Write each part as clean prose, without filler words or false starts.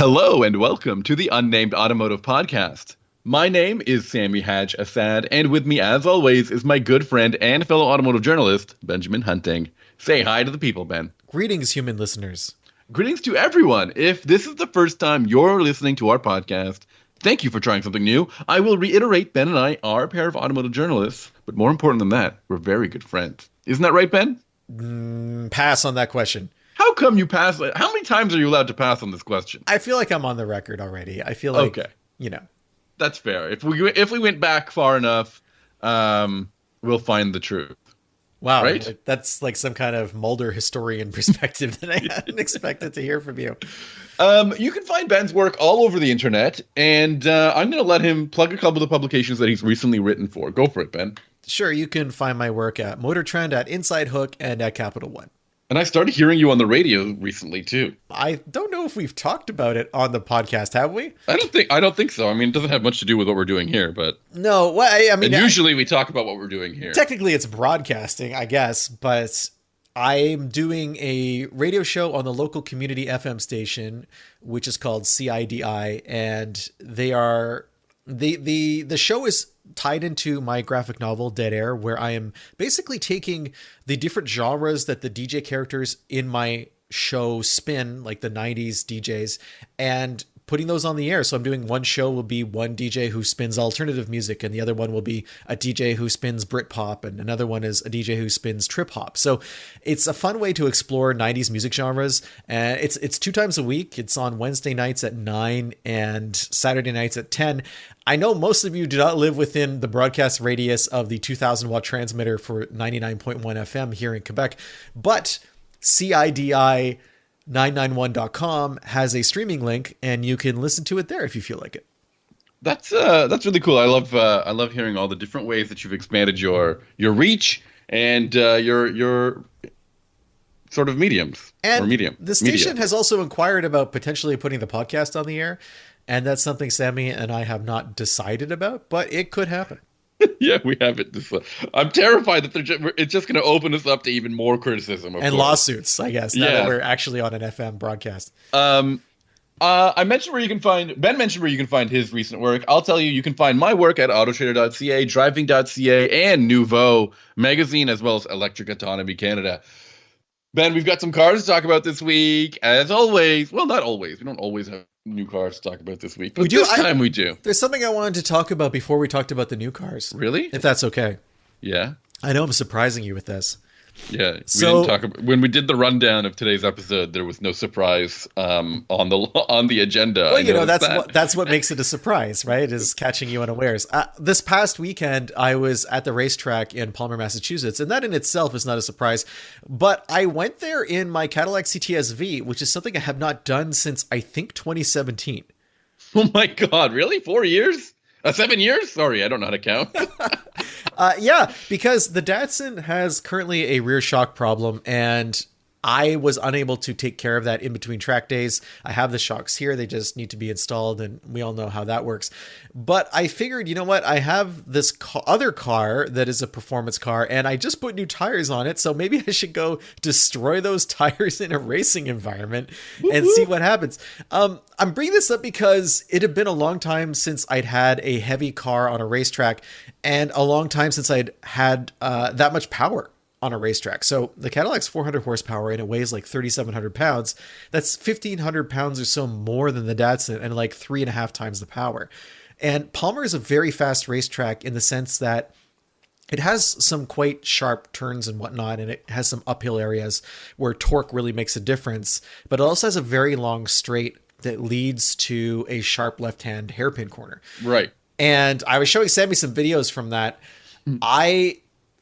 Hello and welcome to the Unnamed Automotive Podcast. My name is Sami Assad, and with me as always is my good friend and fellow automotive journalist, Benjamin Hunting. Say hi to the people, Ben. Greetings, human listeners. Greetings to everyone. If this is the first time you're listening to our podcast, thank you for trying something new. I will reiterate, Ben and I are a pair of automotive journalists, but more important than that, we're very good friends. Isn't that right, Ben? Pass on that question. How come you pass? How many times are you allowed to pass on this question? I feel like I'm on the record already. I feel like, That's fair. If we went back far enough, we'll find the truth. Wow, right? That's like some kind of Mulder historian perspective that I hadn't expected to hear from you. You can find Ben's work all over the internet, and I'm going to let him plug a couple of the publications that he's recently written for. Go for it, Ben. Sure, you can find my work at Motor Trend, at Inside Hook, and at Capital One. And I started hearing you on the radio recently too. I don't know if we've talked about it on the podcast, have we? I don't think so. I mean, it doesn't have much to do with what we're doing here, but no. Well, I mean, usually we talk about what we're doing here. Technically, it's broadcasting, I guess, but I'm doing a radio show on the local community FM station, which is called CIDI, and they are the show is tied into my graphic novel Dead Air, where I am basically taking the different genres that the DJ characters in my show spin, like the 90s DJs, and putting those on the air. So I'm doing one show will be one DJ who spins alternative music, and the other one will be a DJ who spins Britpop, and another one is a DJ who spins trip hop. So it's a fun way to explore 90s music genres. And it's 2 times a week. It's on Wednesday nights at 9 and Saturday nights at 10. I know most of you do not live within the broadcast radius of the 2,000 watt transmitter for 99.1 FM here in Quebec, but CIDI 991.com has a streaming link, and you can listen to it there if you feel like it. That's really cool. I love hearing all the different ways that you've expanded your reach and your sort of mediums. And or medium. The station has also inquired about potentially putting the podcast on the air, and that's something Sami and I have not decided about, but it could happen. Yeah, we have it. I'm terrified that it's just going to open us up to even more criticism. And lawsuits, I guess, now that we're actually on an FM broadcast. I mentioned where you can find, Ben mentioned where you can find his recent work. I'll tell you can find my work at autotrader.ca, driving.ca, and Nouveau magazine, as well as Electric Autonomy Canada. Ben, we've got some cars to talk about this week, as always. Well, not always. We don't always have new cars to talk about this week, but this time we do. There's something I wanted to talk about before we talked about the new cars. Really? If that's okay. Yeah. I know I'm surprising you with this. Yeah, we didn't talk about, when we did the rundown of today's episode, there was no surprise on the agenda. Well, that's what makes it a surprise, right? Is catching you unawares. This past weekend, I was at the racetrack in Palmer, Massachusetts, and that in itself is not a surprise. But I went there in my Cadillac CTS-V, which is something I have not done since I think 2017. Oh my God! Really? 4 years? 7 years? Sorry, I don't know how to count. Yeah, because the Datsun has currently a rear shock problem, and I was unable to take care of that in between track days. I have the shocks here. They just need to be installed, and we all know how that works. But I figured, you know what? I have this other car that is a performance car, and I just put new tires on it, so maybe I should go destroy those tires in a racing environment and see what happens. I'm bringing this up because it had been a long time since I'd had a heavy car on a racetrack, and a long time since I'd had that much power on a racetrack. So the Cadillac's 400 horsepower and it weighs like 3,700 pounds. That's 1,500 pounds or so more than the Datsun and like 3.5 times the power. And Palmer is a very fast racetrack in the sense that it has some quite sharp turns and whatnot, and it has some uphill areas where torque really makes a difference, but it also has a very long straight that leads to a sharp left-hand hairpin corner. Right. And I was showing Sami some videos from that.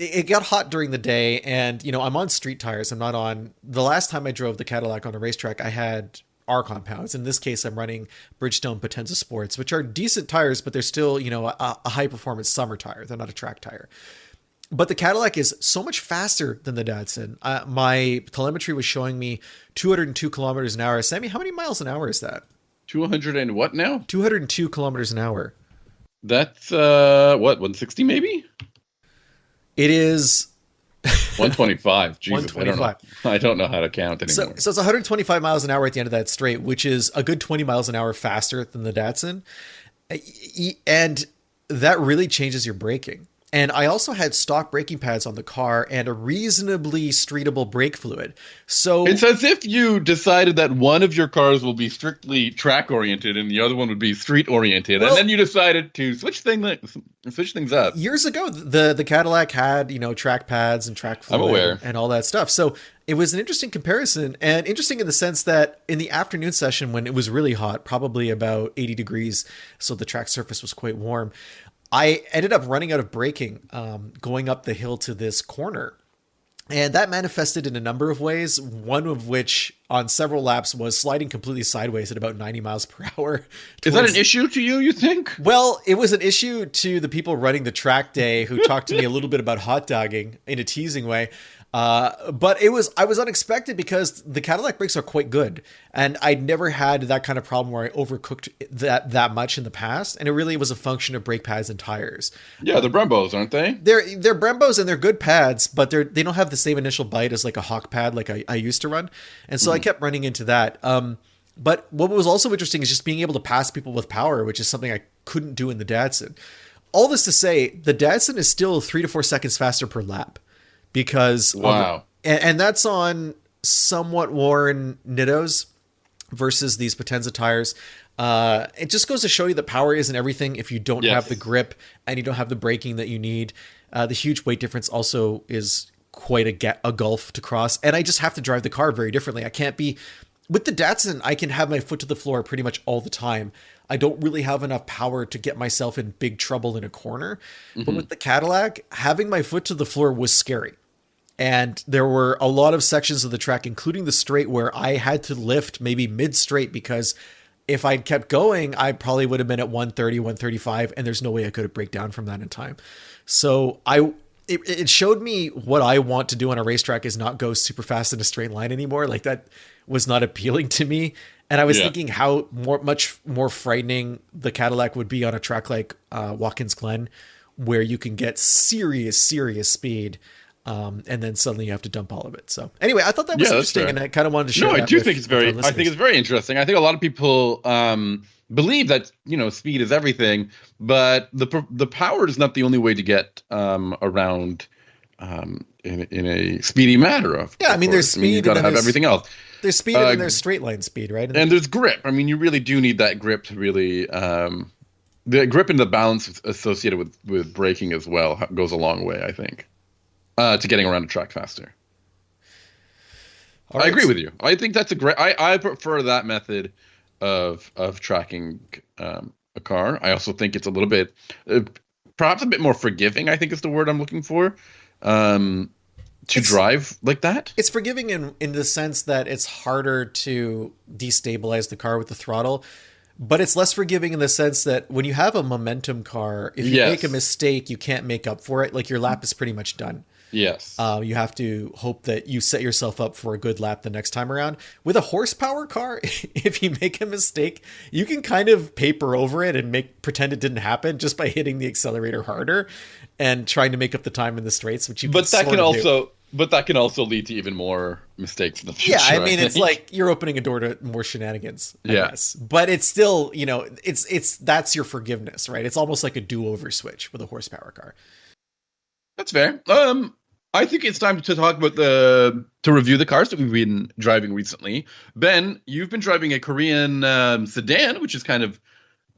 It got hot during the day, and I'm on street tires. I'm not on. The last time I drove the Cadillac on a racetrack, I had R compounds. In this case, I'm running Bridgestone Potenza Sports, which are decent tires, but they're still a high performance summer tire. They're not a track tire. But the Cadillac is so much faster than the Datsun. My telemetry was showing me 202 kilometers an hour. Sami, how many miles an hour is that? 200 and what now? 202 kilometers an hour. That's 160 maybe? It is 125. Jesus, 125. I don't know how to count anymore. So it's 125 miles an hour at the end of that straight, which is a good 20 miles an hour faster than the Datsun. And that really changes your braking. And I also had stock braking pads on the car and a reasonably streetable brake fluid. So it's as if you decided that one of your cars will be strictly track oriented and the other one would be street oriented, and then you decided to switch things up. Years ago, the Cadillac had track pads and track fluid. I'm aware. And all that stuff. So it was an interesting comparison, and interesting in the sense that in the afternoon session when it was really hot, probably about 80 degrees, so the track surface was quite warm, I ended up running out of braking going up the hill to this corner. And that manifested in a number of ways, one of which on several laps was sliding completely sideways at about 90 miles per hour. Is that an issue to you think? Well, it was an issue to the people running the track day who talked to me a little bit about hot dogging in a teasing way. But I was unexpected because the Cadillac brakes are quite good, and I'd never had that kind of problem where I overcooked that much in the past, and it really was a function of brake pads and tires. Yeah, they're Brembos, aren't they? They're Brembos and they're good pads, but they don't have the same initial bite as like a Hawk pad like I used to run, and so I kept running into that. But what was also interesting is just being able to pass people with power, which is something I couldn't do in the Datsun. All this to say, the Datsun is still 3 to 4 seconds faster per lap. Because wow, and that's on somewhat worn Nittos versus these Potenza tires. It just goes to show you that power isn't everything if you don't have the grip and you don't have the braking that you need. The huge weight difference also is quite a gulf to cross, and I just have to drive the car very differently. I can't be with the Datsun. I can have my foot to the floor pretty much all the time. I don't really have enough power to get myself in big trouble in a corner. But with the Cadillac, having my foot to the floor was scary. And there were a lot of sections of the track, including the straight, where I had to lift maybe mid-straight because if I'd kept going, I probably would have been at 130, 135, and there's no way I could have break down from that in time. So it showed me what I want to do on a racetrack is not go super fast in a straight line anymore. Like that was not appealing to me. And I was thinking how much more frightening the Cadillac would be on a track like Watkins Glen, where you can get serious speed, and then suddenly you have to dump all of it. So anyway, I thought that was interesting, and I kind of wanted to share. No, I do think it's very. I think it's very interesting. I think a lot of people believe that speed is everything, but the power is not the only way to get around in a speedy manner. I mean, there's speed. You've got to have everything else. There's speed and there's straight line speed, right? And there's grip. I mean, you really do need that grip to really the grip and the balance associated with braking as well goes a long way, I think, to getting around a track faster. Right. I agree with you. I think that's a great. I prefer that method of tracking a car. I also think it's a little bit, perhaps a bit more forgiving, I think is the word I'm looking for. To drive like that? It's forgiving in the sense that it's harder to destabilize the car with the throttle, but it's less forgiving in the sense that when you have a momentum car, if you make a mistake, you can't make up for it. Like your lap is pretty much done. Yes. You have to hope that you set yourself up for a good lap the next time around. With a horsepower car, if you make a mistake, you can kind of paper over it and pretend it didn't happen just by hitting the accelerator harder and trying to make up the time in the straights, which you But that can also lead to even more mistakes in the future. Yeah, I mean, it's like you're opening a door to more shenanigans, I guess. But it's still, it's that's your forgiveness, right? It's almost like a do-over switch with a horsepower car. That's fair. I think it's time to talk about to review the cars that we've been driving recently. Ben, you've been driving a Korean sedan, which is kind of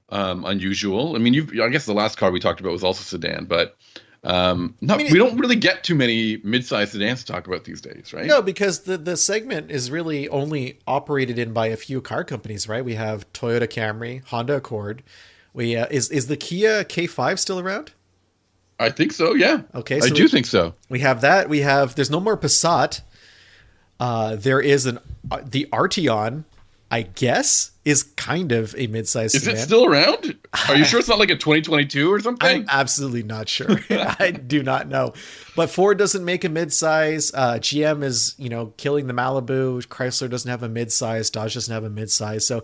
unusual. I mean, I guess the last car we talked about was also sedan, but we don't really get too many mid-sized sedans to talk about these days, right? No, because the segment is really only operated in by a few car companies, right? We have Toyota Camry, Honda Accord. Is the Kia K5 still around? I think so, yeah. Okay, so I do think so. We have that. There's no more Passat. There is the Arteon, I guess, is kind of a mid-sized sedan. Is it still around? Are you sure it's not like a 2022 or something? I'm absolutely not sure. I do not know. But Ford doesn't make a mid-size. GM is, killing the Malibu. Chrysler doesn't have a mid-size. Dodge doesn't have a mid-size. So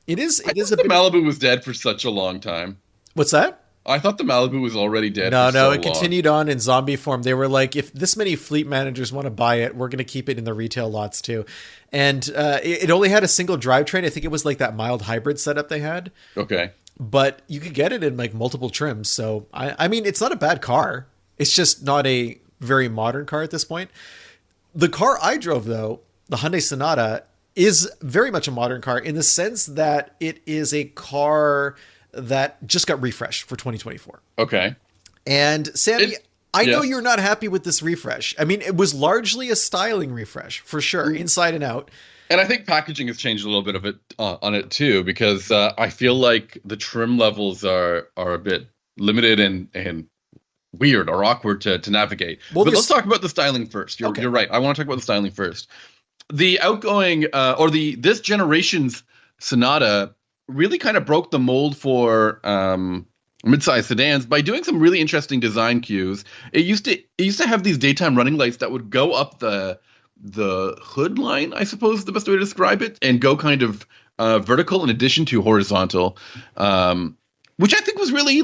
it is. The Malibu was dead for such a long time. What's that? I thought the Malibu was already dead. No, for so it long. continued on in zombie form. They were like, if this many fleet managers want to buy it, we're going to keep it in the retail lots too. And it only had a single drivetrain. I think it was like that mild hybrid setup they had. Okay. But you could get it in like multiple trims. So, I mean, it's not a bad car. It's just not a very modern car at this point. The car I drove, though, the Hyundai Sonata, is very much a modern car in the sense that it is a car that just got refreshed for 2024. Okay. And Sammy, I know you're not happy with this refresh. I mean, it was largely a styling refresh for sure, inside and out. And I think packaging has changed a little bit of it on it too, because I feel like the trim levels are a bit limited and weird or awkward to navigate. Well, but let's talk about the styling first. You're right. I want to talk about the styling first. The outgoing this generation's Sonata really kind of broke the mold for midsize sedans by doing some really interesting design cues. It used to have these daytime running lights that would go up the hood line, I suppose is the best way to describe it, and go kind of vertical in addition to horizontal, which I think was really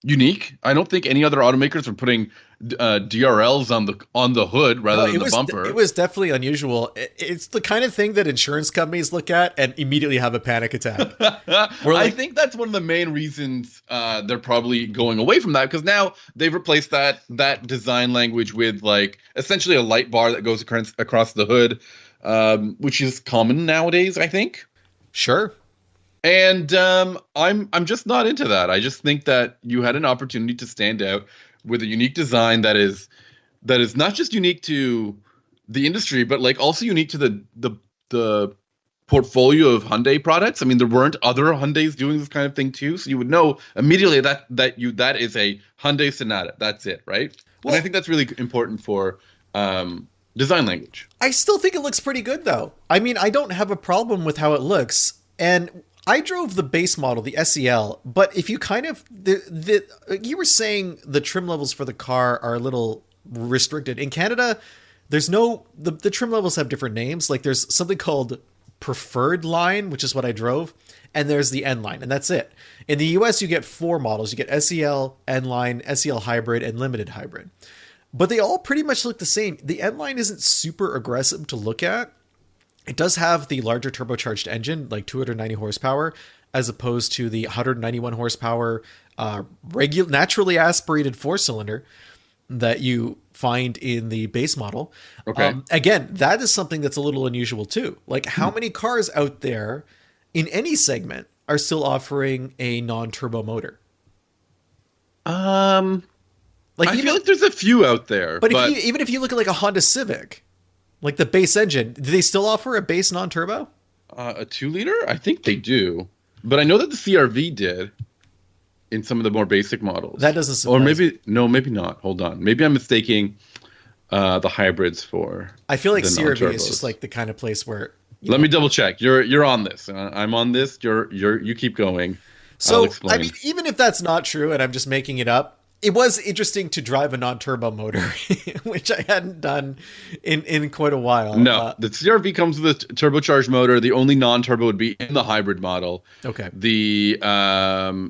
unique. I don't think any other automakers are putting DRLs on the hood rather than the bumper. It was definitely unusual. It's the kind of thing that insurance companies look at and immediately have a panic attack. I think that's one of the main reasons they're probably going away from that, because now they've replaced that design language with like essentially a light bar that goes across the hood, which is common nowadays, I think. Sure. And I'm just not into that. I just think that you had an opportunity to stand out with a unique design that is not just unique to the industry, but like also unique to the portfolio of Hyundai products. I mean, there weren't other Hyundais doing this kind of thing too, so you would know immediately that is a Hyundai Sonata. That's it, right? Well, and I think that's really important for design language. I still think it looks pretty good, though. I mean, I don't have a problem with how it looks, and I drove the base model, the SEL, but if you kind of you were saying the trim levels for the car are a little restricted. In Canada, there's no the trim levels have different names. Like there's something called preferred line, which is what I drove, and there's the N line, and that's it. In the US, you get 4 models. You get SEL, N line, SEL hybrid, and limited hybrid. But they all pretty much look the same. The N line isn't super aggressive to look at. It does have the larger turbocharged engine, like 290 horsepower, as opposed to the 191 horsepower naturally aspirated 4-cylinder that you find in the base model. Okay. Again, that is something that's a little unusual too. Like how many cars out there in any segment are still offering a non-turbo motor? I feel like there's a few out there. But even if you look at like a Honda Civic, like the base engine, do they still offer a base non-turbo? A 2-liter? I think they do. But I know that the CRV did in some of the more basic models. That doesn't surprise me. Maybe not. Hold on. Maybe I'm mistaking the hybrids for I feel like CRV is just like the kind of place where... Let me double check. You're on this. I'm on this. You keep going. So, I mean, even if that's not true and I'm just making it up, it was interesting to drive a non-turbo motor, which I hadn't done in quite a while. No, the CRV comes with a turbocharged motor. The only non-turbo would be in the hybrid model. Okay. The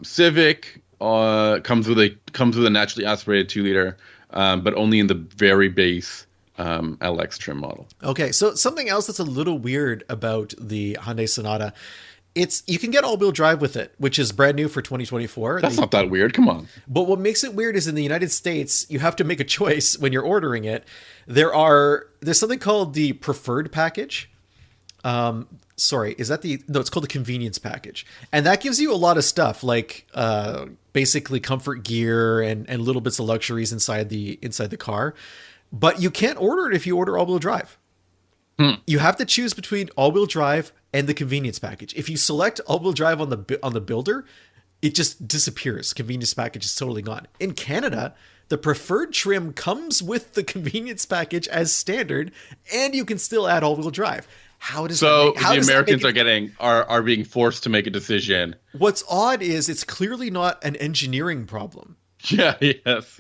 Civic comes with a naturally aspirated 2-liter, but only in the very base LX trim model. Okay, so something else that's a little weird about the Hyundai Sonata. You can get all-wheel drive with it, which is brand new for 2024. That's not that weird. Come on. But what makes it weird is in the United States, you have to make a choice when you're ordering it. There's something called the preferred package. Sorry, is that no, it's called the convenience package. And that gives you a lot of stuff like basically comfort gear and little bits of luxuries inside the car. But you can't order it if you order all-wheel drive. You have to choose between all-wheel drive and the convenience package. If you select all-wheel drive on the builder, it just disappears. Convenience package is totally gone. In Canada, the preferred trim comes with the convenience package as standard, and you can still add all-wheel drive. The Americans are being forced to make a decision. What's odd is it's clearly not an engineering problem. Yeah, yes.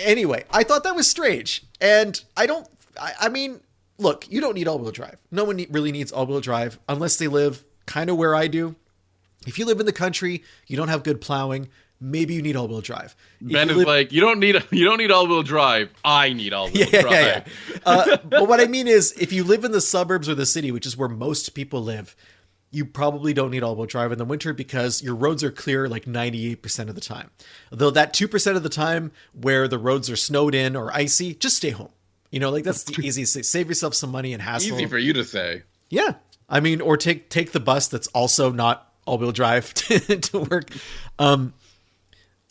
Anyway, I thought that was strange, and I mean, look, you don't need all-wheel drive. No one really needs all-wheel drive unless they live kind of where I do. If you live in the country, you don't have good plowing, maybe you need all-wheel drive. Ben is like, you don't need all-wheel drive. I need all-wheel drive. But what I mean is, if you live in the suburbs or the city, which is where most people live, you probably don't need all-wheel drive in the winter because your roads are clear like 98% of the time. Though that 2% of the time where the roads are snowed in or icy, just stay home. You know, like that's the easiest thing. Save yourself some money and hassle. Easy for you to say. Yeah. I mean, or take the bus that's also not all-wheel drive to work.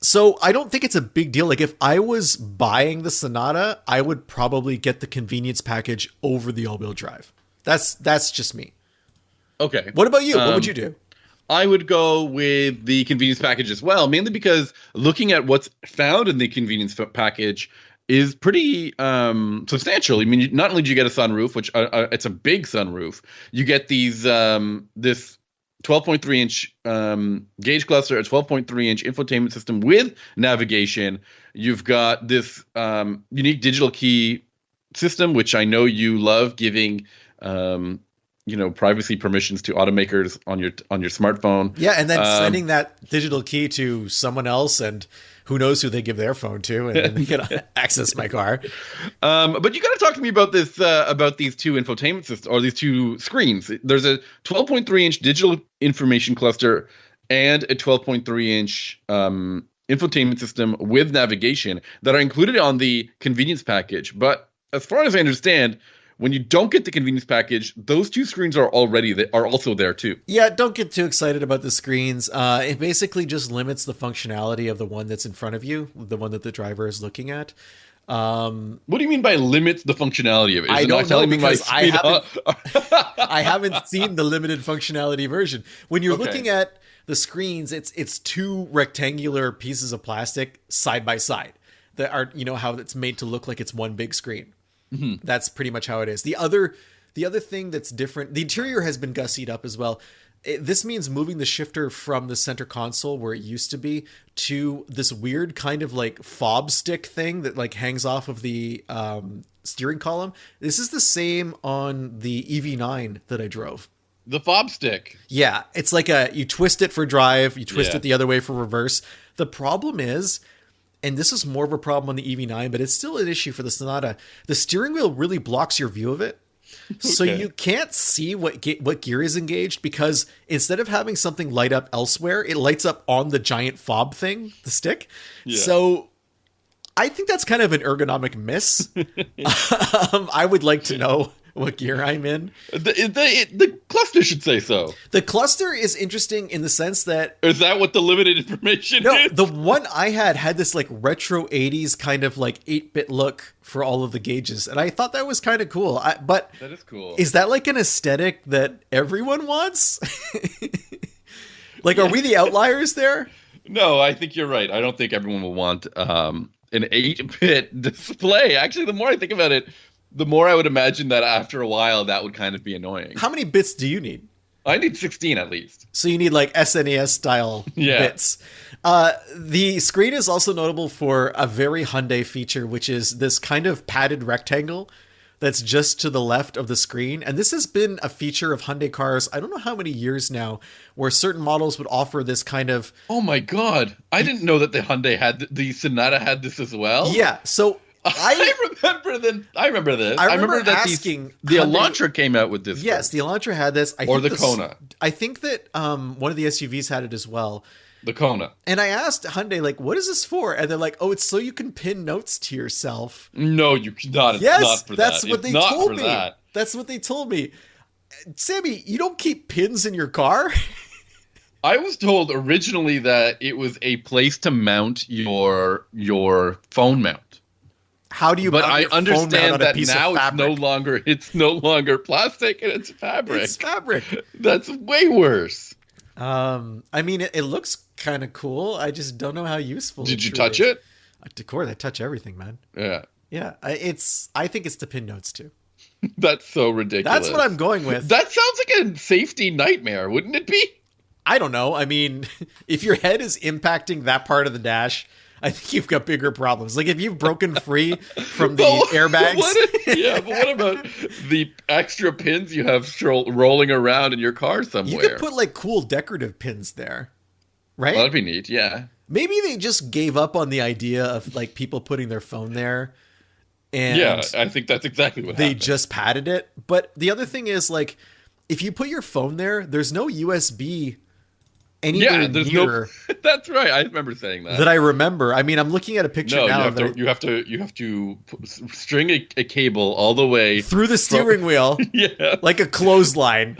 So I don't think it's a big deal. Like if I was buying the Sonata, I would probably get the convenience package over the all-wheel drive. That's just me. Okay. What about you? What would you do? I would go with the convenience package as well, mainly because looking at what's found in the convenience package is pretty substantial. I mean, not only do you get a sunroof, which it's a big sunroof, you get these this 12.3-inch gauge cluster, a 12.3-inch infotainment system with navigation. You've got this unique digital key system, which I know you love giving privacy permissions to automakers on your smartphone. Yeah, and then sending that digital key to someone else, and who knows who they give their phone to, and then they can access my car. But you got to talk to me about this, about these two infotainment systems, or these two screens. There's a 12.3-inch digital information cluster and a 12.3-inch infotainment system with navigation that are included on the convenience package. But as far as I understand, when you don't get the convenience package, those two screens are also there too. Yeah, don't get too excited about the screens. It basically just limits the functionality of the one that's in front of you, the one that the driver is looking at. What do you mean by limits the functionality of it? I don't know, because I haven't seen the limited functionality version. When you're looking at the screens, it's two rectangular pieces of plastic side by side that are, how it's made to look like it's one big screen. Mm-hmm. That's pretty much how it is. The other thing that's different, the interior has been gussied up as well. This means moving the shifter from the center console where it used to be to this weird kind of like fob stick thing that like hangs off of the steering column. This is the same on the EV9 that I drove. The fob stick. Yeah. It's like you twist it for drive, you twist it the other way for reverse. The problem is, and this is more of a problem on the EV9, but it's still an issue for the Sonata, the steering wheel really blocks your view of it. So you can't see what gear is engaged, because instead of having something light up elsewhere, it lights up on the giant fob thing, the stick. Yeah. So I think that's kind of an ergonomic miss. I would like to know what gear I'm in. The cluster should say so. The cluster is interesting in the sense that... Or is that what the limited information is? The one I had this like retro 80s kind of like 8-bit look for all of the gauges. And I thought that was kind of cool. But that is cool. Is that like an aesthetic that everyone wants? Like, are we the outliers there? No, I think you're right. I don't think everyone will want an 8-bit display. Actually, the more I think about it, the more I would imagine that after a while, that would kind of be annoying. How many bits do you need? I need 16 at least. So you need like SNES style bits. The screen is also notable for a very Hyundai feature, which is this kind of padded rectangle that's just to the left of the screen. And this has been a feature of Hyundai cars, I don't know how many years now, where certain models would offer this kind of... Oh my God. I didn't know that the Sonata had this as well. Yeah. So... I remember this. I remember that the Elantra came out with this. Yes, the Elantra had this. The Kona. I think that one of the SUVs had it as well. The Kona. And I asked Hyundai, like, what is this for? And they're like, oh, it's so you can pin notes to yourself. No, you cannot. Yes, it's not for that's that. what they told me. That's what they told me. Sammy, you don't keep pins in your car? I was told originally that it was a place to mount your phone mount. How do you? But I understand that now it's no longer plastic and it's fabric. It's fabric. That's way worse. I mean, it looks kind of cool. I just don't know how useful. Did you touch it? Of course, I touch everything, man. Yeah. Yeah. I think it's the pin notes too. That's so ridiculous. That's what I'm going with. That sounds like a safety nightmare, wouldn't it be? I don't know. I mean, if your head is impacting that part of the dash, I think you've got bigger problems. Like if you've broken free from the But airbags. but what about the extra pins you have rolling around in your car somewhere? You could put like cool decorative pins there, right? Well, that'd be neat, yeah. Maybe they just gave up on the idea of like people putting their phone there. And yeah, I think that's exactly what they happened. just padded it. But the other thing is like, if you put your phone there, there's no USB anywhere near. That's right. I remember saying that. That I remember. I mean, I'm looking at a picture now. You have to string a cable all the way through the steering wheel, yeah, like a clothesline.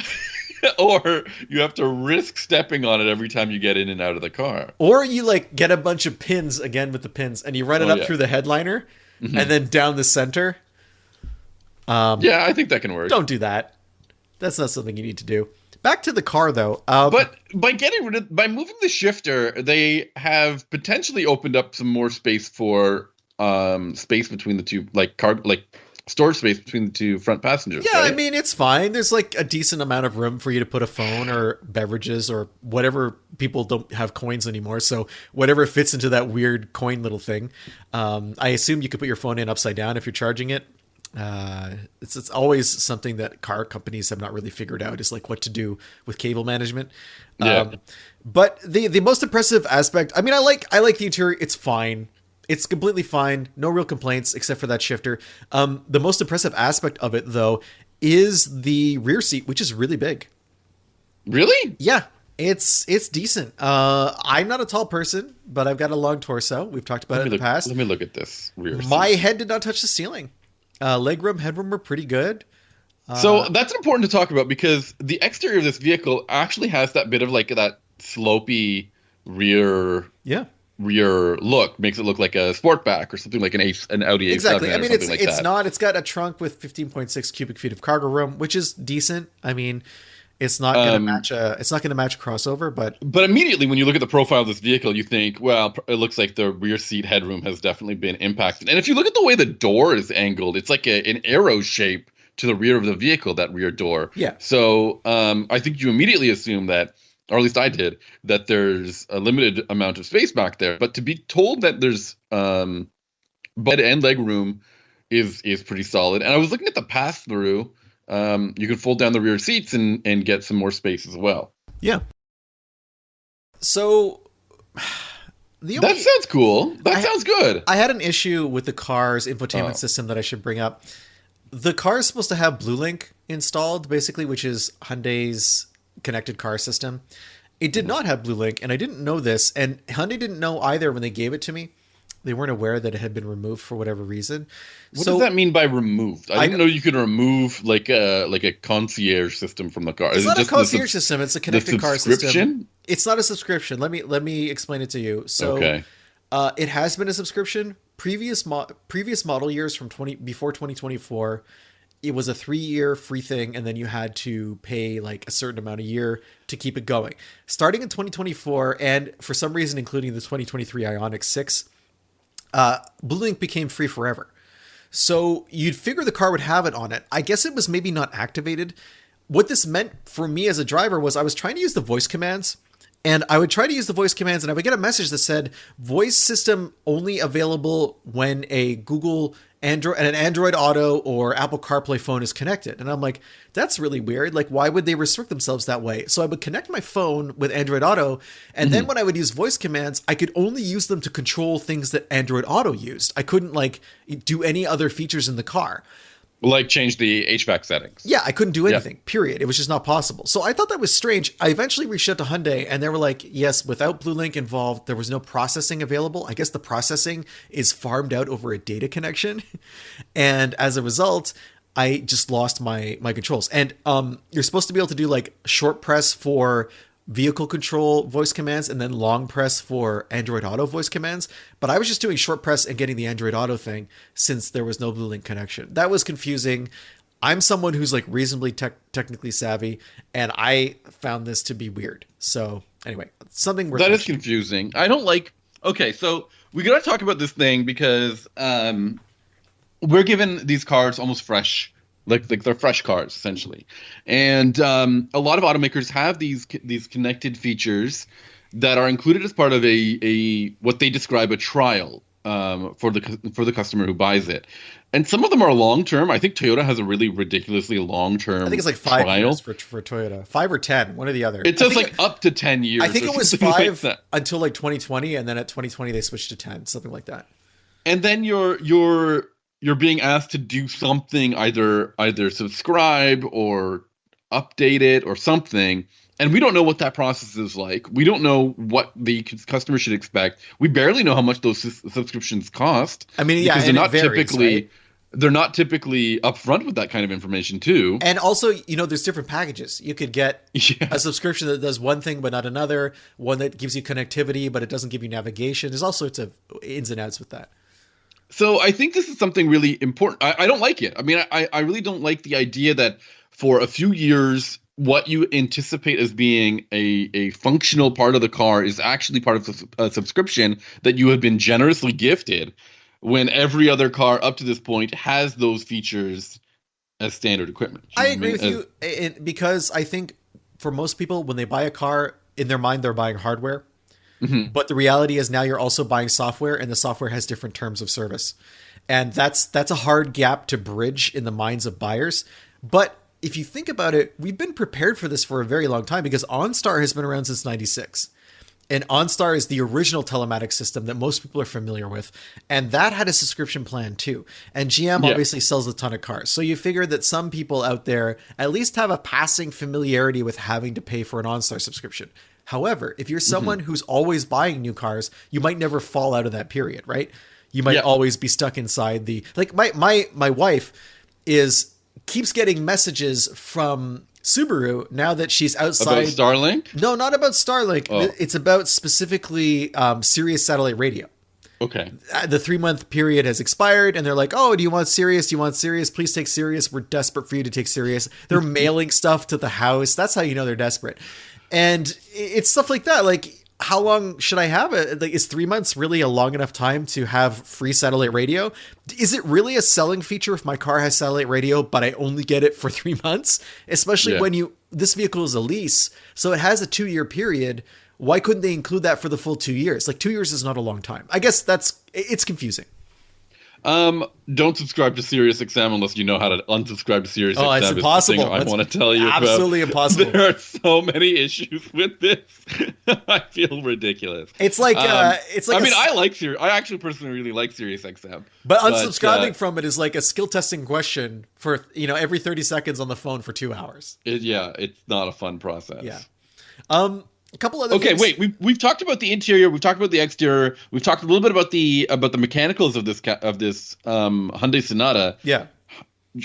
Or you have to risk stepping on it every time you get in and out of the car. Or you like get a bunch of pins again with the pins, and you run it up through the headliner, and then down the center. Yeah, I think that can work. Don't do that. That's not something you need to do. Back to the car, though. But by moving the shifter, they have potentially opened up some more space for space between the two, storage space between the two front passengers. Yeah, right? I mean, it's fine. There's like a decent amount of room for you to put a phone or beverages or whatever. People don't have coins anymore, so whatever fits into that weird coin little thing. I assume you could put your phone in upside down if you're charging it. It's always something that car companies have not really figured out, is like what to do with cable management. Yeah. But the most impressive aspect, I mean, I like the interior. It's fine. It's completely fine. No real complaints except for that shifter. The most impressive aspect of it, though, is the rear seat, which is really big. Really? Yeah, it's decent. I'm not a tall person, but I've got a long torso. We've talked about it in the past. Let me look at this rear seat. My head did not touch the ceiling. Legroom, headroom were pretty good. So that's important to talk about because the exterior of this vehicle actually has that bit of like that slopey rear look. Makes it look like a Sportback or something like an Audi A7. Exactly. I mean, it's that. Not. It's got a trunk with 15.6 cubic feet of cargo room, which is decent. I mean, it's not going to match a crossover, but immediately when you look at the profile of this vehicle, you think, well, it looks like the rear seat headroom has definitely been impacted. And if you look at the way the door is angled, it's like an arrow shape to the rear of the vehicle, that rear door. Yeah. So I think you immediately assume that, or at least I did, that there's a limited amount of space back there. But to be told that there's bed and leg room is pretty solid. And I was looking at the pass-through. You can fold down the rear seats and get some more space as well. Yeah. So that sounds cool. That sounds good. I had an issue with the car's infotainment system that I should bring up. The car is supposed to have BlueLink installed, basically, which is Hyundai's connected car system. It did not have BlueLink, and I didn't know this, and Hyundai didn't know either when they gave it to me. They weren't aware that it had been removed for whatever reason. What does that mean by removed? I didn't know you could remove like a concierge system from the car. It's not a concierge system. It's a connected car system. It's not a subscription. Let me explain it to you. So, it has been a subscription. Previous model years from before 2024, it was a 3-year free thing, and then you had to pay like a certain amount a year to keep it going. Starting in 2024, and for some reason, including the 2023 Ioniq 6. BlueLink became free forever. So you'd figure the car would have it on it. I guess it was maybe not activated. What this meant for me as a driver was I was trying to use the voice commands, and I would try to use the voice commands, and I would get a message that said voice system only available when a Google Android and an Android Auto or Apple CarPlay phone is connected. And I'm like, that's really weird. Like, why would they restrict themselves that way? So I would connect my phone with Android Auto. And then when I would use voice commands, I could only use them to control things that Android Auto used. I couldn't like do any other features in the car. Like change the HVAC settings. Yeah, I couldn't do anything, period. It was just not possible. So I thought that was strange. I eventually reached out to Hyundai, and they were like, yes, without BlueLink involved, there was no processing available. I guess the processing is farmed out over a data connection. And as a result, I just lost my controls. And you're supposed to be able to do like short press for vehicle control voice commands and then long press for Android Auto voice commands. But I was just doing short press and getting the Android Auto thing since there was no BlueLink connection. That was confusing. I'm someone who's like reasonably technically savvy, and I found this to be weird. So anyway, something that is confusing. I don't like. Okay, so we gotta talk about this thing because we're given these cars almost fresh. Like they're fresh cars essentially, and a lot of automakers have these connected features, that are included as part of a what they describe a trial for the customer who buys it. And some of them are long term. I think Toyota has a really ridiculously long term. I think it's like 5 years for Toyota, 5 or 10, one or the other. It says like up to 10 years. I think it was 5 until like 2020, and then at 2020 they switched to 10, something like that. And then you're being asked to do something, either subscribe or update it or something. And we don't know what that process is like. We don't know what the customer should expect. We barely know how much those subscriptions cost. I mean, yeah, because right? They're not typically upfront with that kind of information too. And also, there's different packages. You could get a subscription that does one thing but not another, one that gives you connectivity but it doesn't give you navigation. There's all sorts of ins and outs with that. So I think this is something really important. I don't like it. I mean, I really don't like the idea that for a few years, what you anticipate as being a functional part of the car is actually part of a subscription that you have been generously gifted, when every other car up to this point has those features as standard equipment. I agree with you, because I think for most people, when they buy a car, in their mind, they're buying hardware. Mm-hmm. But the reality is now you're also buying software, and the software has different terms of service. And that's a hard gap to bridge in the minds of buyers. But if you think about it, we've been prepared for this for a very long time, because OnStar has been around since 96. And OnStar is the original telematics system that most people are familiar with. And that had a subscription plan too. And GM obviously sells a ton of cars. So you figure that some people out there at least have a passing familiarity with having to pay for an OnStar subscription. However, if you're someone who's always buying new cars, you might never fall out of that period, right? You might always be stuck inside like my wife keeps getting messages from Subaru now that she's outside. About Starlink? No, not about Starlink. Oh. It's about specifically Sirius satellite radio. Okay. The 3-month period has expired, and they're like, "Oh, do you want Sirius? Do you want Sirius? Please take Sirius. We're desperate for you to take Sirius." They're mailing stuff to the house. That's how you know they're desperate. And it's stuff like that. Like, how long should I have it? Like, is 3 months really a long enough time to have free satellite radio? Is it really a selling feature if my car has satellite radio, but I only get it for 3 months? Especially when this vehicle is a lease, so it has a 2-year period. Why couldn't they include that for the full 2 years? Like, 2 years is not a long time. I guess it's confusing. Don't subscribe to SiriusXM unless you know how to unsubscribe to SiriusXM. Oh, it's impossible. I want to tell you absolutely impossible. There are so many issues with this. I feel ridiculous. It's like I like Sirius. I actually personally really like SiriusXM. But unsubscribing from it is like a skill testing question for every 30 seconds on the phone for 2 hours. It's not a fun process. Yeah. A couple other things. Okay, wait. We've talked about the interior. We've talked about the exterior. We've talked a little bit about the mechanicals of this Hyundai Sonata. Yeah.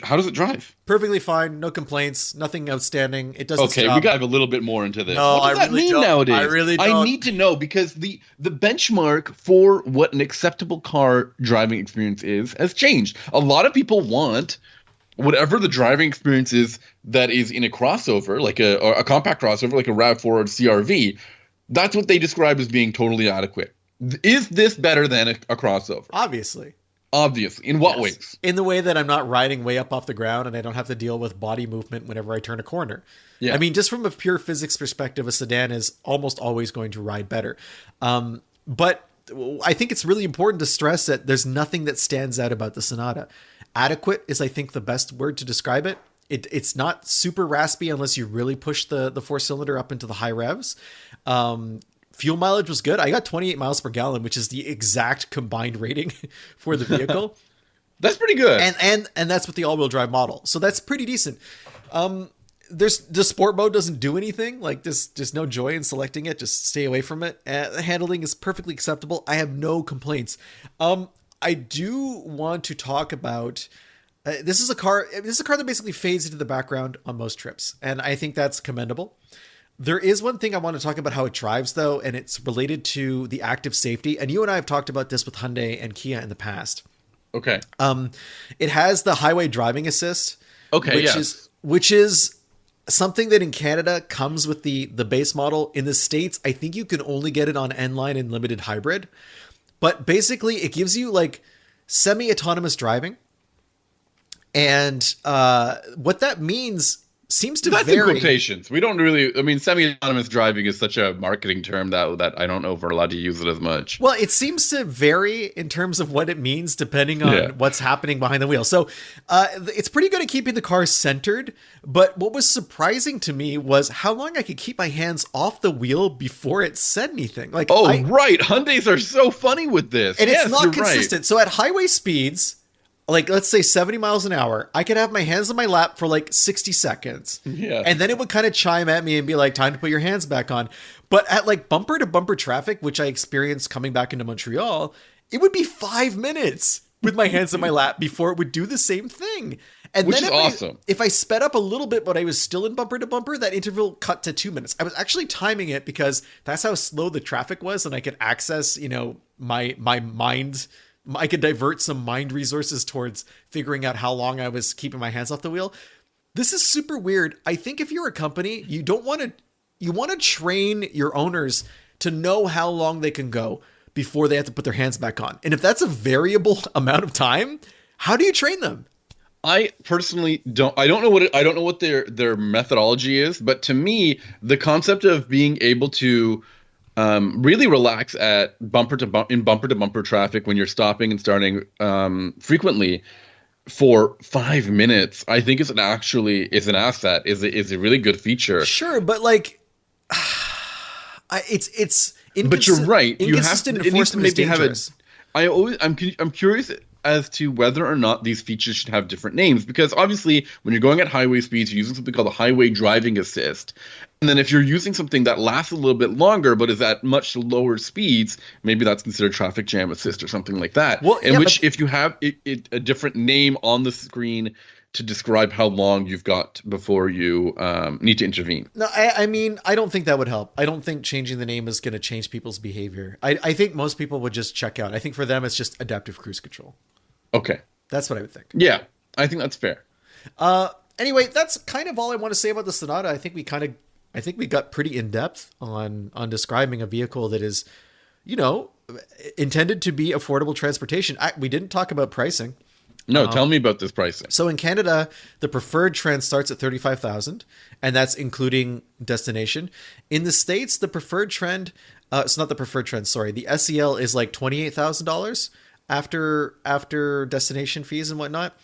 How does it drive? Perfectly fine. No complaints. Nothing outstanding. It does its job. We got to have a little bit more into this. No, what does that mean nowadays? I really don't. I need to know, because the benchmark for what an acceptable car driving experience is has changed. A lot of people want whatever the driving experience is that is in a crossover, like a compact crossover, like a RAV4 or CR-V. That's what they describe as being totally adequate. Is this better than a crossover? Obviously. In what ways? In the way that I'm not riding way up off the ground and I don't have to deal with body movement whenever I turn a corner. Yeah. I mean, just from a pure physics perspective, a sedan is almost always going to ride better. But I think it's really important to stress that there's nothing that stands out about the Sonata. Adequate is, I think, the best word to describe it. It's not super raspy unless you really push the 4-cylinder up into the high revs. Fuel mileage was good. I got 28 miles per gallon, which is the exact combined rating for the vehicle. That's pretty good. And that's with the all-wheel drive model. So that's pretty decent. The sport mode doesn't do anything. Like, there's no joy in selecting it. Just stay away from it. The handling is perfectly acceptable. I have no complaints. I do want to talk about this is a car that basically fades into the background on most trips, and I think that's commendable. There is one thing I want to talk about how it drives, though, and it's related to the active safety. And you and I have talked about this with Hyundai and Kia in the past. Okay. It has the highway driving assist. Okay. Which is something that in Canada comes with the base model. In the States, I think you can only get it on N-Line and limited hybrid. But basically, it gives you like semi-autonomous driving. And what that means seems to That's in vary. quotations. We don't really. I mean, semi-autonomous driving is such a marketing term that I don't know if we're allowed to use it as much. Well, it seems to vary in terms of what it means depending on what's happening behind the wheel. So it's pretty good at keeping the car centered. But what was surprising to me was how long I could keep my hands off the wheel before it said anything. Like, right. Hyundais are so funny with this. And it's not consistent. Right. So at highway speeds, like let's say 70 miles an hour, I could have my hands on my lap for like 60 seconds. Yeah. And then it would kind of chime at me and be like, time to put your hands back on. But at like bumper to bumper traffic, which I experienced coming back into Montreal, it would be 5 minutes with my hands on my lap before it would do the same thing. And which then is awesome. If I sped up a little bit, but I was still in bumper to bumper, that interval cut to 2 minutes. I was actually timing it because that's how slow the traffic was. And I could access, my mind. I could divert some mind resources towards figuring out how long I was keeping my hands off the wheel. This is super weird. I think if you're a company, you want to train your owners to know how long they can go before they have to put their hands back on. And if that's a variable amount of time, how do you train them? I personally don't. I don't know what their methodology is, but to me, the concept of being able to really relax at bumper to bumper traffic when you're stopping and starting frequently for 5 minutes, I think is an asset. Is a really good feature. Sure, but like, it's but you're right. Inconsistent enforcement is dangerous. I'm curious as to whether or not these features should have different names, because obviously when you're going at highway speeds, you're using something called the highway driving assist. And then if you're using something that lasts a little bit longer but is at much lower speeds, maybe that's considered traffic jam assist or something like that. Well, if you have a different name on the screen to describe how long you've got before you need to intervene. No, I mean, I don't think that would help. I don't think changing the name is going to change people's behavior. I think most people would just check out. I think for them, it's just adaptive cruise control. Okay. That's what I would think. Yeah, I think that's fair. Anyway, that's kind of all I want to say about the Sonata. I think we got pretty in depth on describing a vehicle that is, intended to be affordable transportation. We didn't talk about pricing. No, tell me about this pricing. So in Canada, the preferred trend starts at $35,000, and that's including destination. In the States, the preferred trend, it's not the preferred trend, sorry. The SEL is like $28,000 after destination fees and whatnot.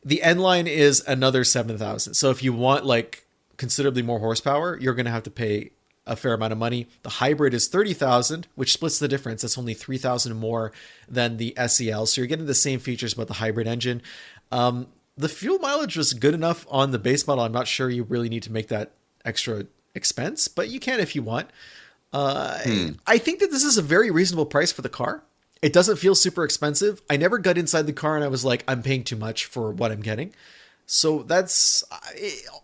The N line is another $7,000. So if you want like considerably more horsepower, you're going to have to pay a fair amount of money. The hybrid is $30,000, which splits the difference. That's only $3,000 more than the SEL. So you're getting the same features about the hybrid engine. The fuel mileage was good enough on the base model. I'm not sure you really need to make that extra expense, but you can if you want. I think that this is a very reasonable price for the car. It doesn't feel super expensive. I never got inside the car and I was like, I'm paying too much for what I'm getting. So that's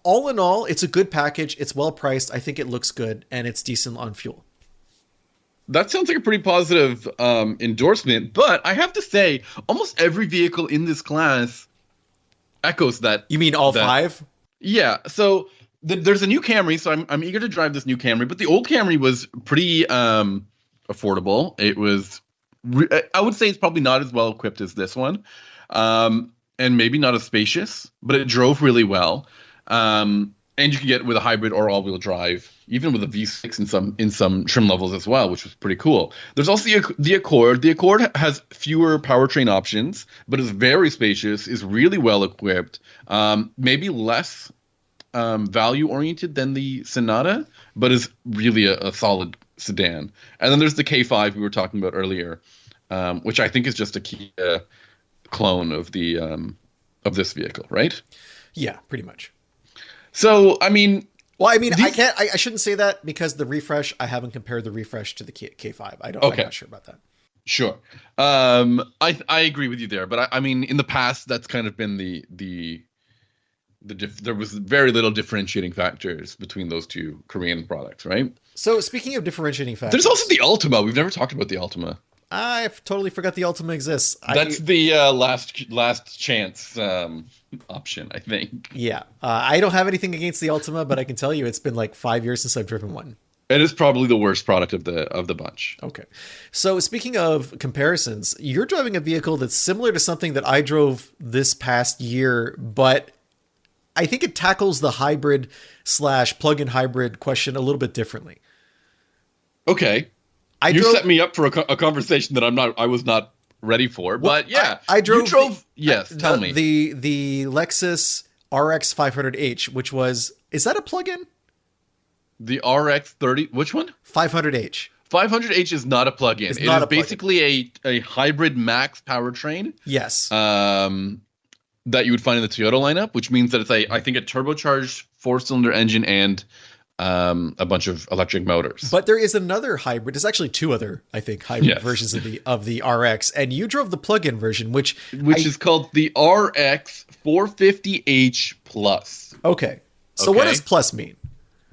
all in all, it's a good package. It's well priced. I think it looks good and it's decent on fuel. That sounds like a pretty positive endorsement, but I have to say, almost every vehicle in this class echoes that. You mean all five? Yeah. So there's a new Camry, so I'm eager to drive this new Camry, but the old Camry was pretty affordable. It was, I would say it's probably not as well equipped as this one. And maybe not as spacious, but it drove really well. And you can get it with a hybrid or all-wheel drive, even with a V6 in some trim levels as well, which was pretty cool. There's also the Accord. The Accord has fewer powertrain options, but is very spacious, is really well equipped, maybe less value-oriented than the Sonata, but is really a solid sedan. And then there's the K5 we were talking about earlier, which I think is just a key clone of the of this vehicle, right? Yeah, pretty much. So, I mean, I shouldn't say that because the refresh, I haven't compared the refresh to the K5. I'm not sure about that. Sure. I agree with you there, but I mean, in the past, that's kind of been there was very little differentiating factors between those two Korean products, right? So speaking of differentiating factors, there's also the Altima. We've never talked about the Altima. I totally forgot the Altima exists. That's the last chance option, I think. Yeah. I don't have anything against the Altima, but I can tell you it's been like 5 years since I've driven one. It is probably the worst product of the bunch. Okay. So speaking of comparisons, you're driving a vehicle that's similar to something that I drove this past year, but I think it tackles the hybrid / plug-in hybrid question a little bit differently. Okay. You set me up for a conversation that I was not ready for, but yeah. I drove. Tell me. The Lexus RX 500H, which is that a plug-in? The RX 30, which one? 500H. 500H is not a plug-in. It is basically a hybrid max powertrain. Yes. That you would find in the Toyota lineup, which means that it's I think a turbocharged 4-cylinder engine and a bunch of electric motors. But there is another hybrid. There's actually 2 other, I think, hybrid versions of the RX, and you drove the plug-in version, which is called the RX 450H Plus. Okay. So what does Plus mean?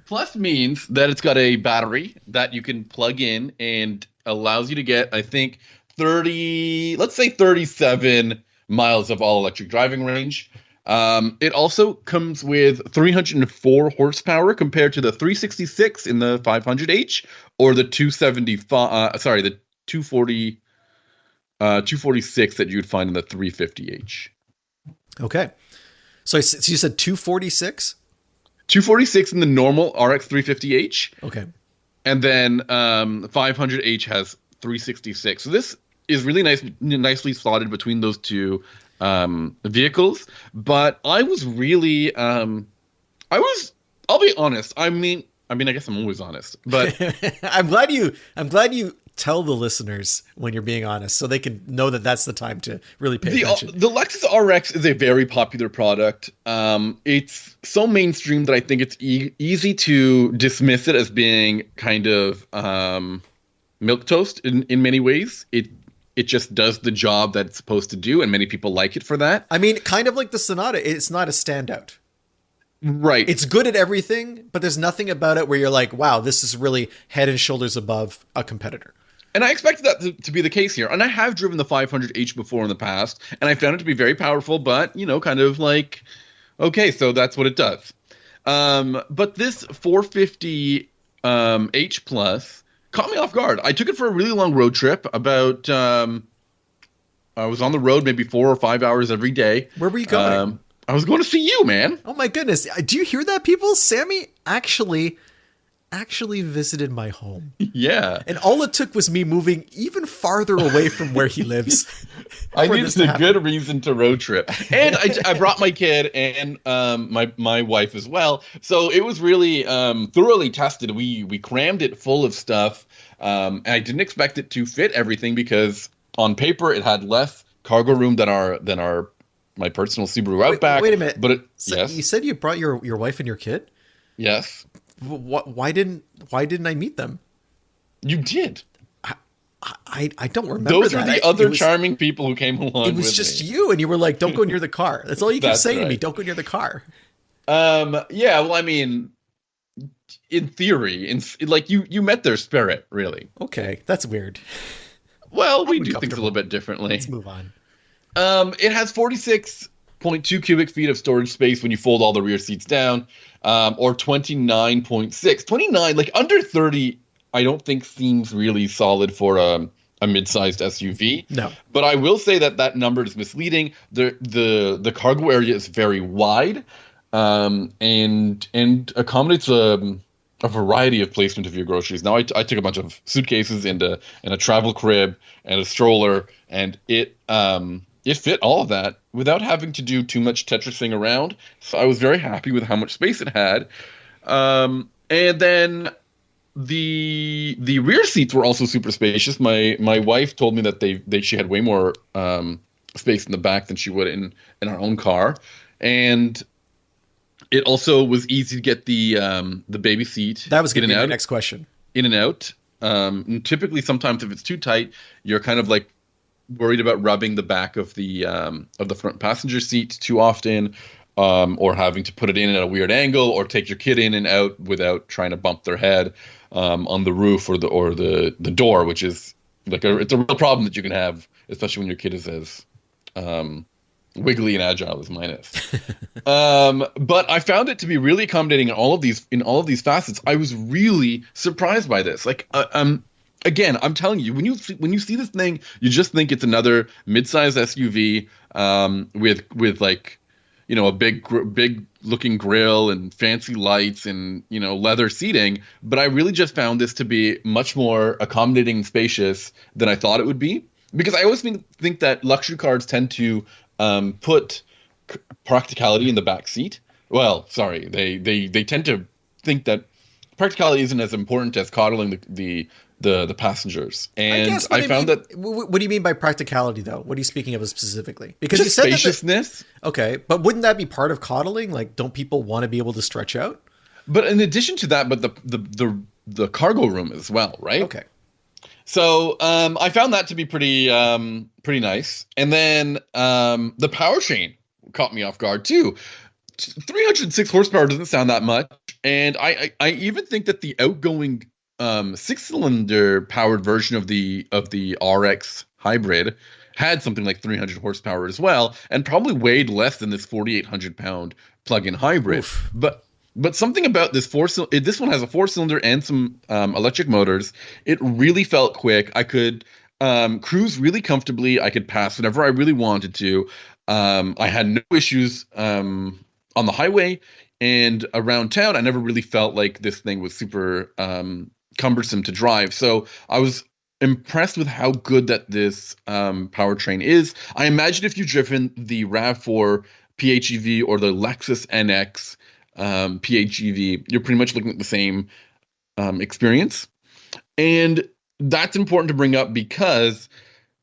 Plus means that it's got a battery that you can plug in and allows you to get, I think, 37 miles of all-electric driving range. It also comes with 304 horsepower compared to the 366 in the 500H or the 246 that you'd find in the 350H. Okay. So you said 246? 246 in the normal RX 350H. Okay. And then 500H has 366. So this is really nicely slotted between those two vehicles. But I was really, I'll be honest. I mean, I guess I'm always honest, but I'm glad you tell the listeners when you're being honest so they can know that that's the time to really pay attention. The Lexus RX is a very popular product. It's so mainstream that I think it's easy to dismiss it as being kind of milquetoast in many ways. It just does the job that it's supposed to do, and many people like it for that. I mean, kind of like the Sonata, it's not a standout. Right. It's good at everything, but there's nothing about it where you're like, wow, this is really head and shoulders above a competitor. And I expected that to be the case here. And I have driven the 500H before in the past, and I found it to be very powerful, but, kind of like, okay, so that's what it does. But this 450 H Plus caught me off guard. I took it for a really long road trip, about, I was on the road maybe 4 or 5 hours every day. Where were you going? I was going to see you, man. Oh my goodness. Do you hear that, people? Sami actually visited my home. Yeah. And all it took was me moving even farther away from where he lives. I needed a good reason to road trip. And I brought my kid and my wife as well. So it was really thoroughly tested. We crammed it full of stuff. And I didn't expect it to fit everything because on paper it had less cargo room than my personal Subaru Outback. Wait a minute. But yes. You said you brought your wife and your kid? Yes. Why didn't I meet them? You did. I don't remember. Those were the other charming people who came along. It was just you, and you were like, "Don't go near the car." That's all you kept saying to me. Don't go near the car. Yeah. Well, I mean, in theory, you met their spirit, really. Okay, that's weird. Well, we do things a little bit differently. Let's move on. It has 46.2 cubic feet of storage space when you fold all the rear seats down, or 29.6. 29, like under 30, I don't think seems really solid for a mid-sized SUV. No. But I will say that number is misleading. The cargo area is very wide, and accommodates a variety of placement of your groceries. Now, I took a bunch of suitcases and a travel crib and a stroller, and it fit all of that without having to do too much Tetrising around. So I was very happy with how much space it had. And then the rear seats were also super spacious. My wife told me that she had way more space in the back than she would in our own car. And it also was easy to get the baby seat. That was going to be my next question. In and out. And typically, sometimes if it's too tight, you're kind of like worried about rubbing the back of the front passenger seat too often, or having to put it in at a weird angle, or take your kid in and out without trying to bump their head on the roof or the door, which is it's a real problem that you can have, especially when your kid is as wiggly and agile as mine is. But I found it to be really accommodating in all of these facets. I was really surprised by this. Again, I'm telling you, when you see this thing, you just think it's another mid-sized SUV with a big looking grill and fancy lights and, leather seating. But I really just found this to be much more accommodating and spacious than I thought it would be. Because I always think that luxury cars tend to put practicality in the back seat. Well, sorry, they tend to think that practicality isn't as important as coddling the passengers. And I found that. What do you mean by practicality, though? What are you speaking of specifically? Because just you said spaciousness. Okay, but wouldn't that be part of coddling? Like, don't people want to be able to stretch out? But in addition to that, but the cargo room as well, right? Okay. So I found that to be pretty nice. And then the powertrain caught me off guard too. 306 horsepower doesn't sound that much, and I even think that the outgoing 6-cylinder powered version of the RX hybrid had something like 300 horsepower as well, and probably weighed less than this 4,800 pound plug-in hybrid. Oof. But something about this this one has a 4-cylinder and some electric motors. It really felt quick. I could cruise really comfortably. I could pass whenever I really wanted to. I had no issues on the highway and around town. I never really felt like this thing was super cumbersome to drive. So I was impressed with how good that this powertrain is. I imagine if you've driven the RAV4 PHEV or the Lexus NX PHEV, you're pretty much looking at the same experience. And that's important to bring up because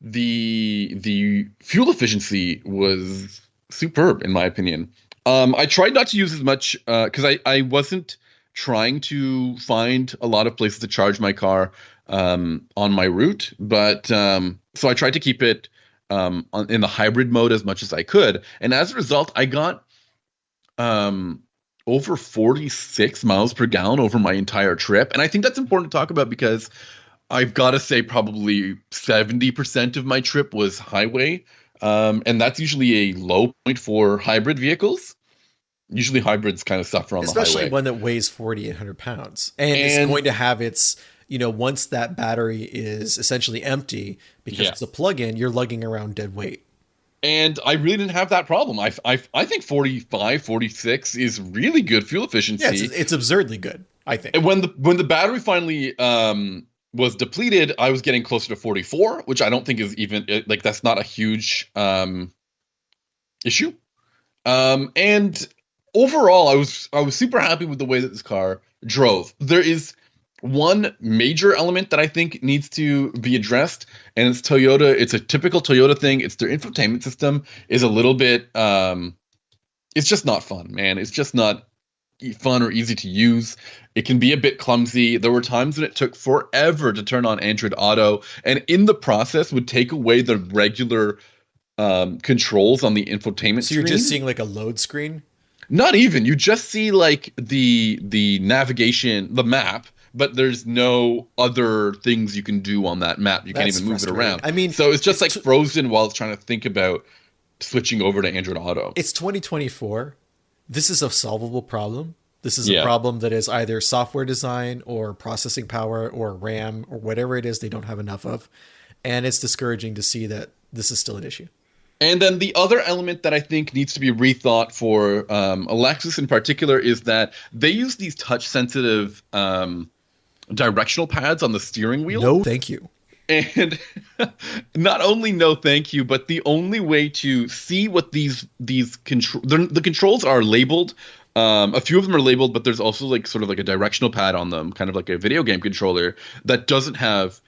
the fuel efficiency was superb, in my opinion. I tried not to use as much because I wasn't trying to find a lot of places to charge my car on my route. But so I tried to keep it in the hybrid mode as much as I could. And as a result, I got over 46 miles per gallon over my entire trip. And I think that's important to talk about because I've got to say probably 70% of my trip was highway. And that's usually a low point for hybrid vehicles. Usually hybrids kind of suffer on the highway. Especially one that weighs 4,800 pounds. And it's going to have its, once that battery is essentially empty, because it's a plug-in, you're lugging around dead weight. And I really didn't have that problem. I think 45, 46 is really good fuel efficiency. Yeah, it's absurdly good, I think. And when the battery finally was depleted, I was getting closer to 44, which I don't think is even like that's not a huge issue. And overall, I was super happy with the way that this car drove. There is one major element that I think needs to be addressed, and it's Toyota. It's a typical Toyota thing. It's their infotainment system is a little bit. It's just not fun, man. It's just not fun or easy to use. It can be a bit clumsy. There were times when it took forever to turn on Android Auto, and in the process would take away the regular controls on the infotainment screen. So you're just seeing like a load screen? Not even. You just see like the navigation, the map, but there's no other things you can do on that map. You can't even move it around. I mean, so it's just like frozen while it's trying to think about switching over to Android Auto. It's 2024. This is a solvable problem. This is a problem that is either software design or processing power or RAM or whatever it is they don't have enough of. And it's discouraging to see that this is still an issue. And then the other element that I think needs to be rethought for Lexus in particular is that they use these touch-sensitive directional pads on the steering wheel. No, thank you. And not only no thank you, but the only way to see what these the controls are labeled. A few of them are labeled, but there's also like sort of like a directional pad on them, kind of like a video game controller that doesn't have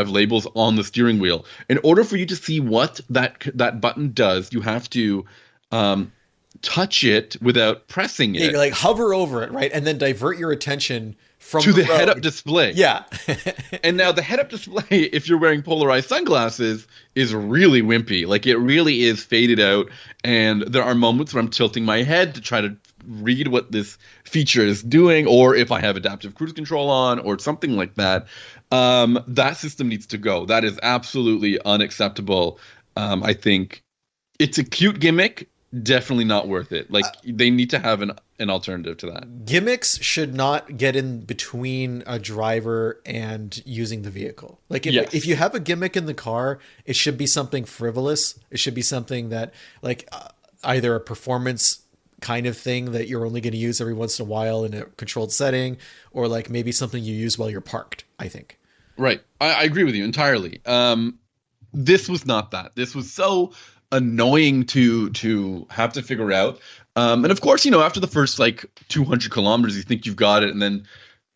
labels on the steering wheel. In order for you to see what that button does, you have to touch it without pressing it. Yeah, you like hover over it, right? And then divert your attention from to the head-up display. Yeah. And now the head-up display, if you're wearing polarized sunglasses, is really wimpy. Like it really is faded out. And there are moments where I'm tilting my head to try to read what this feature is doing, or if I have adaptive cruise control on or something like that. That system needs to go. That is absolutely unacceptable. I think it's a cute gimmick, definitely not worth it. Like they need to have an alternative to that. Gimmicks should not get in between a driver and using the vehicle. Like if you have a gimmick in the car, it should be something frivolous. It should be something that like either a performance kind of thing that you're only going to use every once in a while in a controlled setting, or like maybe something you use while you're parked, I think. Right. I agree with you entirely. This was not that. This was so annoying to have to figure out. And of course, after the first like 200 kilometers, you think you've got it. And then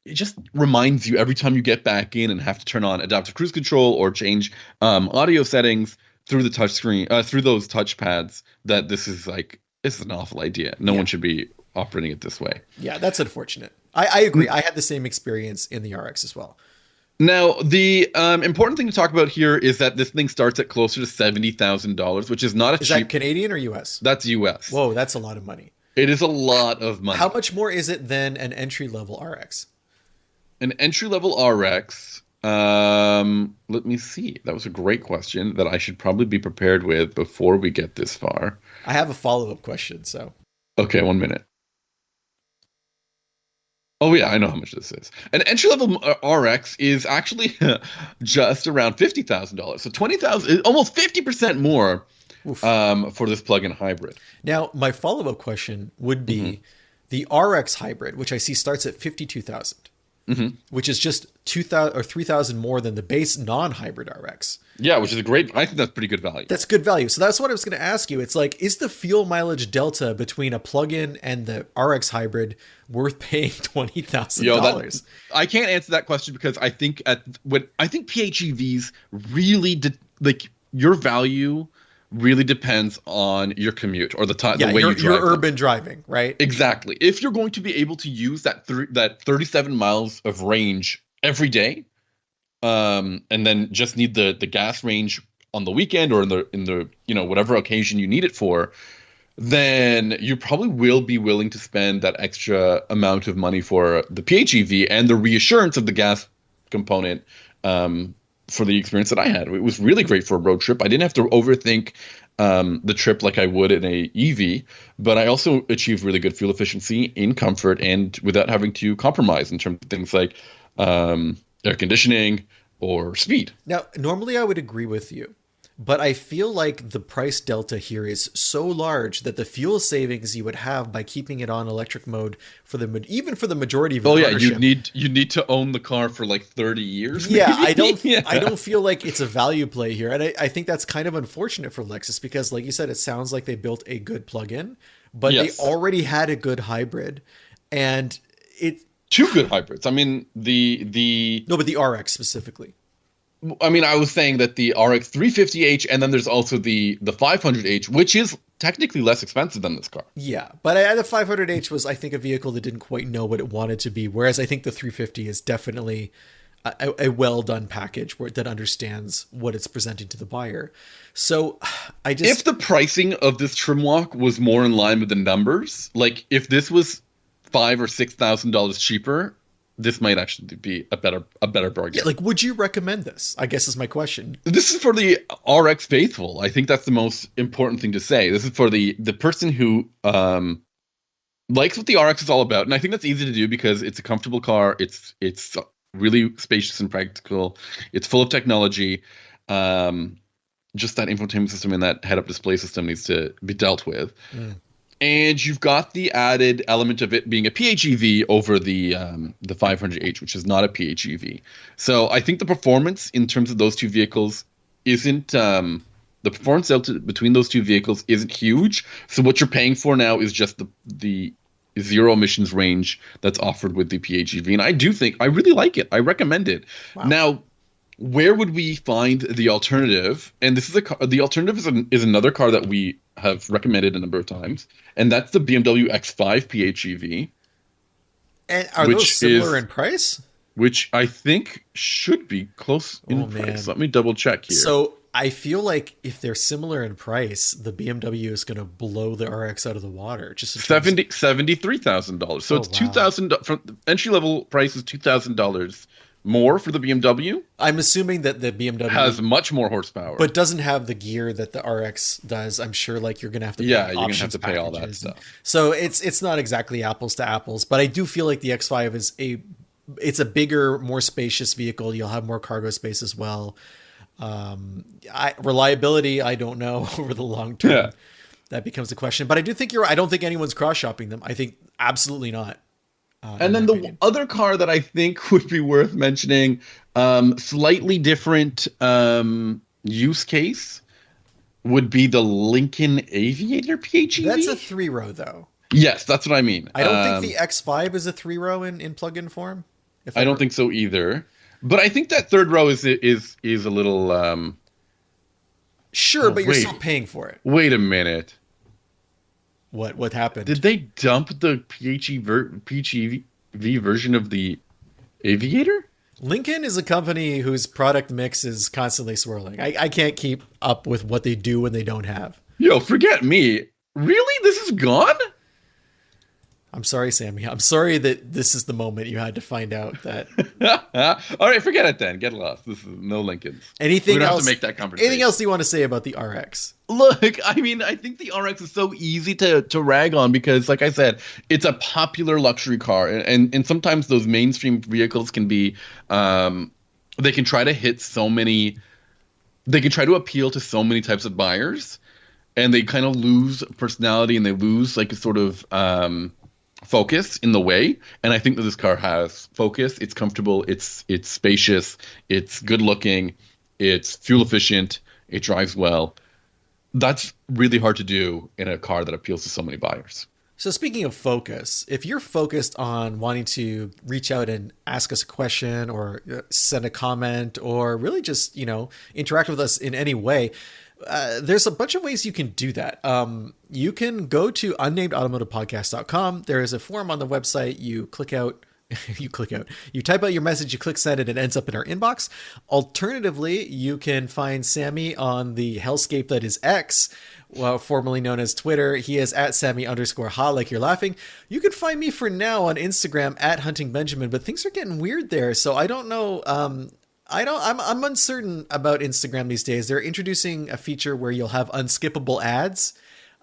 it just reminds you every time you get back in and have to turn on adaptive cruise control or change audio settings through the touch screen, through those touch pads, that this is an awful idea. No one should be operating it this way. Yeah, that's unfortunate. I agree. I had the same experience in the RX as well. Now, the important thing to talk about here is that this thing starts at closer to $70,000, which is not a cheap. Is that Canadian or US? That's US. Whoa, that's a lot of money. It is a lot of money. How much more is it than an entry-level RX? An entry-level RX, let me see. That was a great question that I should probably be prepared with before we get this far. I have a follow-up question, so. Okay, 1 minute. Oh, yeah, I know how much this is. An entry-level RX is actually just around $50,000. So $20,000, almost 50% more for this plug-in hybrid. Now, my follow-up question would be the RX hybrid, which I see starts at $52,000, which is just $2,000 or $3,000 more than the base non-hybrid RX. Yeah, which is I think that's pretty good value. That's good value. So that's what I was going to ask you. It's like, is the fuel mileage delta between a plug-in and the RX hybrid worth paying $20,000? I can't answer that question because I think PHEVs really your value really depends on your commute or the way you drive. Your urban driving, right? Exactly. If you're going to be able to use that 37 miles of range every day, and then just need the gas range on the weekend or in the whatever occasion you need it for, then you probably will be willing to spend that extra amount of money for the PHEV and the reassurance of the gas component for the experience that I had. It was really great for a road trip. I didn't have to overthink the trip like I would in a EV, but I also achieved really good fuel efficiency in comfort and without having to compromise in terms of things like air conditioning or speed. Now, normally I would agree with you, but I feel like the price delta here is so large that the fuel savings you would have by keeping it on electric mode even for the majority of your ownership. you need to own the car for like 30 years. Yeah, I don't feel like it's a value play here, and I think that's kind of unfortunate for Lexus because, like you said, it sounds like they built a good plug-in, but they already had a good hybrid, and it. Two good hybrids. I mean, but the RX specifically. I mean, I was saying that the RX 350h, and then there's also the 500h, which is technically less expensive than this car. Yeah, but the 500h was, I think, a vehicle that didn't quite know what it wanted to be, whereas I think the 350 is definitely a well-done package that understands what it's presenting to the buyer. So if the pricing of this trim walk was more in line with the numbers, like if this was $5,000 or $6,000 cheaper, this might actually be a better bargain. Yeah, like, would you recommend this? I guess is my question. This is for the RX faithful. I think that's the most important thing to say. This is for the person who likes what the RX is all about, and I think that's easy to do because it's a comfortable car. It's really spacious and practical. It's full of technology. Just that infotainment system and that head-up display system needs to be dealt with. And you've got the added element of it being a PHEV over the 500h, which is not a PHEV. So I think the performance in terms of those two vehicles isn't the performance delta between those two vehicles isn't huge. So what you're paying for now is just the zero emissions range that's offered with the PHEV, and I really like it. I recommend it. Wow. Now, where would we find the alternative? And this is the alternative is another car that we have recommended a number of times, and that's the BMW X5 PHEV. And are those similar in price? Which I think should be close in price. Let me double check here. So I feel like if they're similar in price, the BMW is going to blow the RX out of the water. Just $73,000. So it's $2,000 from the entry level price is $2,000 more for the BMW. I'm assuming that the BMW has much more horsepower, but doesn't have the gear that the RX does. I'm sure like you're going to have to pay you're going to have to pay all that stuff. So it's not exactly apples to apples, but I do feel like the X5 is it's a bigger, more spacious vehicle. You'll have more cargo space as well. Reliability, I don't know over the long term. that becomes the question. But I do think you're right. I don't think anyone's cross-shopping them. I think absolutely not. And then the other car that I think would be worth mentioning, slightly different use case, would be the Lincoln Aviator PHEV. That's a 3-row, though. Yes, that's what I mean. I don't think the X5 is a 3-row in plug-in form. I don't think so either. But I think that third row is a little. Sure, but you're still paying for it. Wait a minute. What happened? Did they dump the PHEV version of the Aviator? Lincoln is a company whose product mix is constantly swirling. I can't keep up with what they do when they don't have. Yo, forget me. Really? This is gone? I'm sorry, Sammy. I'm sorry that this is the moment you had to find out that. All right, forget it then. Get lost. This is no Lincolns. Anything else? Have to make that conversation. Anything else you want to say about the RX? Look, I mean, I think the RX is so easy to rag on because, like I said, it's a popular luxury car, and sometimes those mainstream vehicles can be, they can try to hit so many, they can try to appeal to so many types of buyers, and they kind of lose personality and they lose like a sort of focus in the way. And I think that this car has focus. It's comfortable. It's spacious. It's good looking. It's fuel efficient. It drives well. That's really hard to do in a car that appeals to so many buyers. So speaking of focus, if you're focused on wanting to reach out and ask us a question or send a comment or really just, interact with us in any way, there's a bunch of ways you can do that. You can go to unnamedautomotivepodcast.com. There is a form on the website. You click out, you type out your message, you click send, and it ends up in our inbox. Alternatively, you can find Sammy on the hellscape that is X, formerly known as Twitter. He is at Sammy_ha, like you're laughing. You can find me for now on Instagram at HuntingBenjamin, but things are getting weird there. So I don't know. I'm uncertain about Instagram these days. They're introducing a feature where you'll have unskippable ads.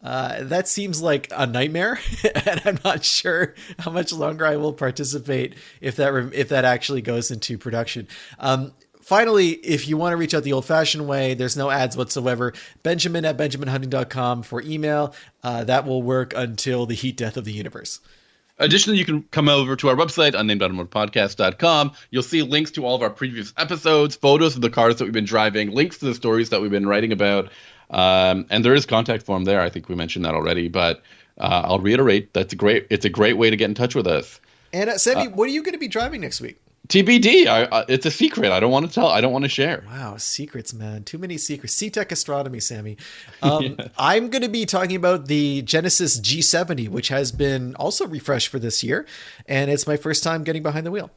That seems like a nightmare, and I'm not sure how much longer I will participate if that actually goes into production. Finally, if you want to reach out the old-fashioned way, there's no ads whatsoever. Benjamin at benjaminhunting.com for email. That will work until the heat death of the universe. Additionally, you can come over to our website, unnamedautomotivepodcast.com. You'll see links to all of our previous episodes, photos of the cars that we've been driving, links to the stories that we've been writing about. And there is contact form there. I think we mentioned that already, but I'll reiterate, it's a great way to get in touch with us. And Sammy, what are you going to be driving next week? TBD. It's a secret. I don't want to tell. I don't want to share. Wow, secrets, man. Too many secrets. C-Tech astronomy, Sammy. I'm going to be talking about the Genesis G70, which has been also refreshed for this year, and it's my first time getting behind the wheel.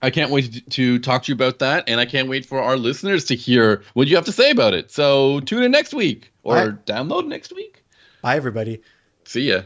I can't wait to talk to you about that, and I can't wait for our listeners to hear what you have to say about it. So tune in next week or download next week. Bye, everybody. See ya.